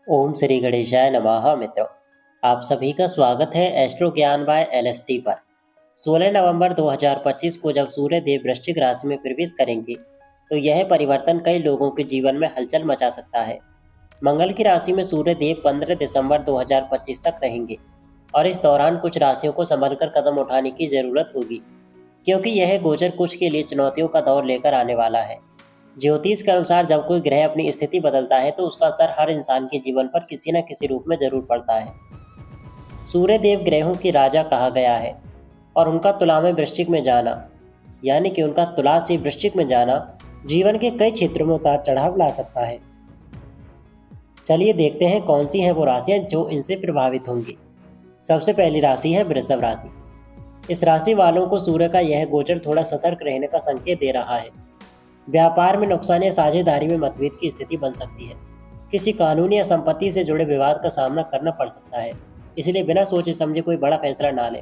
ओम श्री गणेशाय नमः मित्रों। आप सभी का स्वागत है एस्ट्रो ज्ञान बाय एलएसटी पर। 16 नवंबर 2025 को जब सूर्य देव वृश्चिक राशि में प्रवेश करेंगे तो यह परिवर्तन कई लोगों के जीवन में हलचल मचा सकता है। मंगल की राशि में सूर्य देव 15 दिसंबर 2025 तक रहेंगे और इस दौरान कुछ राशियों को संभलकर कदम उठाने की जरूरत होगी, क्योंकि यह गोचर कुछ के लिए चुनौतियों का दौर लेकर आने वाला है। ज्योतिष के अनुसार जब कोई ग्रह अपनी स्थिति बदलता है तो उसका असर हर इंसान के जीवन पर किसी न किसी रूप में जरूर पड़ता है। सूर्य देव ग्रहों की राजा कहा गया है और उनका तुला में वृश्चिक में जाना, यानी कि उनका तुला से वृश्चिक में जाना जीवन के कई क्षेत्रों में उतार चढ़ाव ला सकता है। चलिए देखते हैं कौन सी हैं वो राशियां जो इनसे प्रभावित होंगी। सबसे पहली राशि है वृषभ राशि। इस राशि वालों को सूर्य का यह गोचर थोड़ा सतर्क रहने का संकेत दे रहा है। व्यापार में नुकसान या साझेदारी में मतभेद की स्थिति बन सकती है। किसी कानूनी या संपत्ति से जुड़े विवाद का सामना करना पड़ सकता है, इसलिए बिना सोचे समझे कोई बड़ा फैसला ना लें।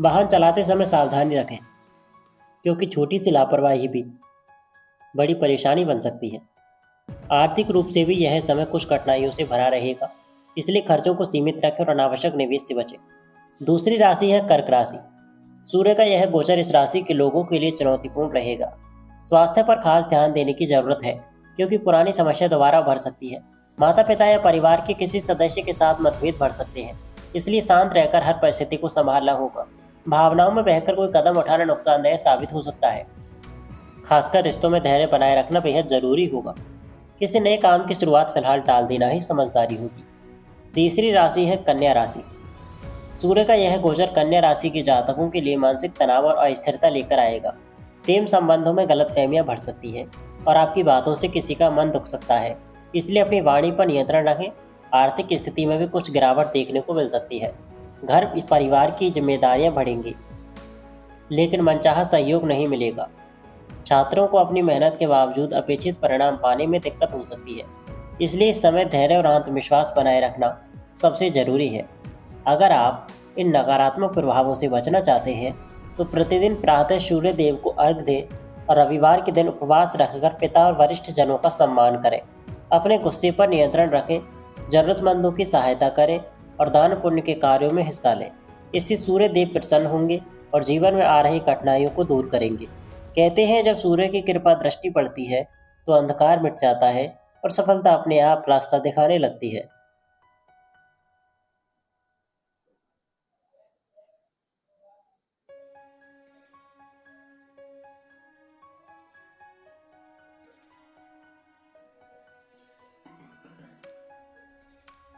वाहन चलाते समय सावधानी रखें, क्योंकि छोटी सी लापरवाही भी बड़ी परेशानी बन सकती है। आर्थिक रूप से भी यह समय कुछ कठिनाइयों से भरा रहेगा, इसलिए खर्चों को सीमित रखें और अनावश्यक निवेश से बचें। दूसरी राशि है कर्क राशि। सूर्य का यह गोचर इस राशि के लोगों के लिए चुनौतीपूर्ण रहेगा। स्वास्थ्य पर खास ध्यान देने की जरूरत है, क्योंकि पुरानी समस्या दोबारा बढ़ सकती है। माता पिता या परिवार के किसी सदस्य के साथ मतभेद बढ़ सकते हैं, इसलिए शांत रहकर हर परिस्थिति को संभालना होगा। भावनाओं में बहकर कोई कदम उठाना नुकसानदायक साबित हो सकता है। खासकर रिश्तों में धैर्य बनाए रखना बेहद जरूरी होगा। किसी नए काम की शुरुआत फिलहाल टाल देना ही समझदारी होगी। तीसरी राशि है कन्या राशि। सूर्य का यह गोचर कन्या राशि के जातकों के लिए मानसिक तनाव और अस्थिरता लेकर आएगा। प्रेम संबंधों में गलतफहमियां बढ़ सकती हैं और आपकी बातों से किसी का मन दुख सकता है, इसलिए अपनी वाणी पर नियंत्रण रखें। आर्थिक स्थिति में भी कुछ गिरावट देखने को मिल सकती है। घर परिवार की जिम्मेदारियां बढ़ेंगी, लेकिन मनचाहा सहयोग नहीं मिलेगा। छात्रों को अपनी मेहनत के बावजूद अपेक्षित परिणाम पाने में दिक्कत हो सकती है, इसलिए इस समय धैर्य और आत्मविश्वास बनाए रखना सबसे जरूरी है। अगर आप इन नकारात्मक प्रभावों से बचना चाहते हैं तो प्रतिदिन प्रातः सूर्य देव को अर्घ दें और रविवार के दिन उपवास रखकर पिता और वरिष्ठ जनों का सम्मान करें। अपने गुस्से पर नियंत्रण रखें, जरूरतमंदों की सहायता करें और दान पुण्य के कार्यों में हिस्सा लें। इससे सूर्य देव प्रसन्न होंगे और जीवन में आ रही कठिनाइयों को दूर करेंगे। कहते हैं जब सूर्य की कृपा दृष्टि पड़ती है तो अंधकार मिट जाता है और सफलता अपने आप रास्ता दिखाने लगती है।